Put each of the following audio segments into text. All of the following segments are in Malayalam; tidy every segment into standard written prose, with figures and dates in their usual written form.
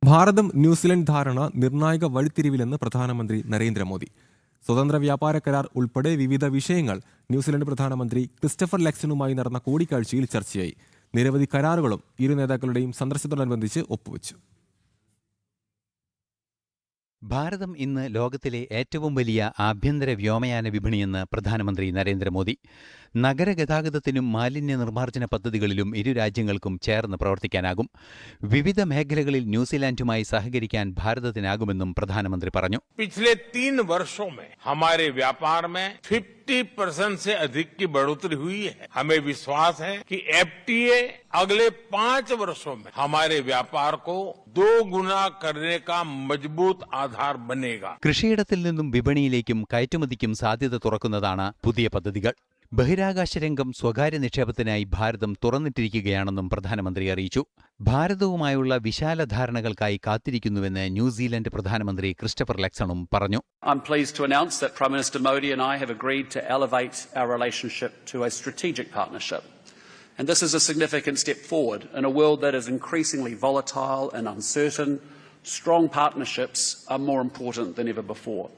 ഭാരതം ന്യൂസിലൻഡ് ധാരണ നിർണായക വഴിത്തിരിവിലെന്ന് പ്രധാനമന്ത്രി നരേന്ദ്രമോദി. സ്വതന്ത്ര വ്യാപാര കരാർ ഉൾപ്പെടെ വിവിധ വിഷയങ്ങൾ ന്യൂസിലൻഡ് പ്രധാനമന്ത്രി ക്രിസ്റ്റഫർ ലക്സണുമായി നടന്ന കൂടിക്കാഴ്ചയിൽ ചർച്ചയായി. നിരവധി കരാറുകളും ഇരു നേതാക്കളുടെയും സന്ദർശനത്തോടനുബന്ധിച്ച് ഒപ്പുവച്ചു. ഭാരതം ഇന്ന് ലോകത്തിലെ ഏറ്റവും വലിയ ആഭ്യന്തര വ്യോമയാന വിപണിയെന്ന് പ്രധാനമന്ത്രി നരേന്ദ്രമോദി. നഗരഗതാഗതത്തിനും മാലിന്യ നിർമ്മാർജ്ജന പദ്ധതികളിലും ഇരു രാജ്യങ്ങൾക്കും ചേർന്ന് പ്രവർത്തിക്കാനാകും. വിവിധ മേഖലകളിൽ ന്യൂസിലാൻഡുമായി സഹകരിക്കാൻ ഭാരതത്തിനാകുമെന്നും പ്രധാനമന്ത്രി പറഞ്ഞു. पिछले 3 वर्षों में हमारे व्यापार में 50% से अधिक की बढ़ोतरी हुई है. हमें विश्वास है कि एफटीए अगले 5 वर्षों में हमारे व्यापार को 2 गुना करने का मजबूत आधार बनेगा. കൃഷിയിടത്തിൽ നിന്നും വിപണിയിലേക്കും കയറ്റുമതിക്കും സാധ്യത തുറക്കുന്നതാണ് പുതിയ പദ്ധതികൾ. ബഹിരാകാശ രംഗം സ്വകാര്യ നിക്ഷേപത്തിനായി ഭാരതം തുറന്നിട്ടിരിക്കുകയാണെന്നും പ്രധാനമന്ത്രി അറിയിച്ചു. ഭാരതവുമായുള്ള വിശാല ധാരണകൾക്കായി കാത്തിരിക്കുന്നുവെന്ന് ന്യൂസിലൻഡ് പ്രധാനമന്ത്രി ക്രിസ്റ്റഫർ ലക്സണും പറഞ്ഞു. I'm pleased to announce that Prime Minister Modi and I have agreed to elevate our relationship to a strategic partnership. And this is a significant step forward in a world that is increasingly volatile and uncertain. Strong partnerships are more important than ever before.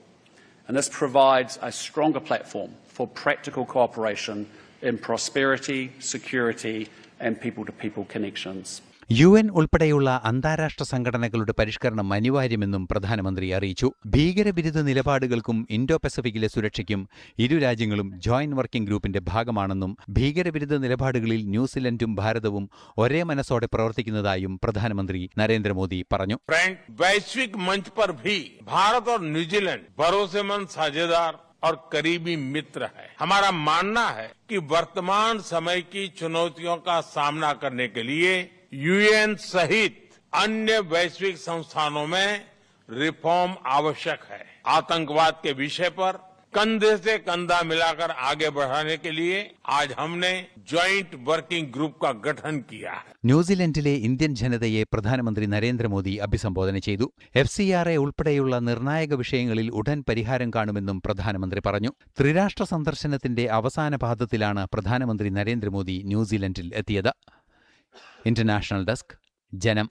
And this provides a stronger platform for practical cooperation in prosperity, security and people-to-people connections. UN ഉൾപ്പെടെയുള്ള അന്താരാഷ്ട്ര സംഘടനകളുടെ പരിഷ്കരണം അനിവാര്യമെന്നും പ്രധാനമന്ത്രി അറിയിച്ചു. ഭീകരവിരുദ്ധ നിലപാടുകൾക്കും ഇൻഡോ പസഫിക്കിലെ സുരക്ഷയ്ക്കും ഇരു രാജ്യങ്ങളും ജോയിന്റ് വർക്കിംഗ് ഗ്രൂപ്പിന്റെ ഭാഗമാണെന്നും ഭീകരവിരുദ്ധ നിലപാടുകളിൽ ന്യൂസിലൻഡും ഭാരതവും ഒരേ മനസ്സോടെ പ്രവർത്തിക്കുന്നതായും പ്രധാനമന്ത്രി നരേന്ദ്രമോദി പറഞ്ഞു. वैश्विक मंच पर भी भारत और न्यूजीलैंड भरोसेमंद साझेदार और करीबी मित्र है. हमारा मानना है कि वर्तमान समय की चुनौतियों का सामना करने के लिए यूएन सहित अन्य वैश्विक संस्थानों में रिफॉर्म आवश्यक है. आतंकवाद के विषय पर कंधे से कंधा मिलाकर आगे बढ़ाने के लिए आज हमने जॉइंट वर्किंग ग्रुप का गठन किया है. ന്യൂസിലൻഡിലെ ഇന്ത്യൻ ജനതയെ പ്രധാനമന്ത്രി നരേന്ദ്രമോദി അഭിസംബോധന ചെയ്തു. FCRA ഉൾപ്പെടെയുള്ള നിർണായക വിഷയങ്ങളിൽ ഉടൻ പരിഹാരം കാണുമെന്നും പ്രധാനമന്ത്രി പറഞ്ഞു. ത്രിരാഷ്ട്ര സന്ദർശനത്തിന്റെ അവസാന പാദത്തിലാണ് പ്രധാനമന്ത്രി നരേന്ദ്രമോദി ന്യൂസിലൻഡിൽ എത്തിയത്. ഇന്റർനാഷണൽ ഡെസ്ക്, ജനം.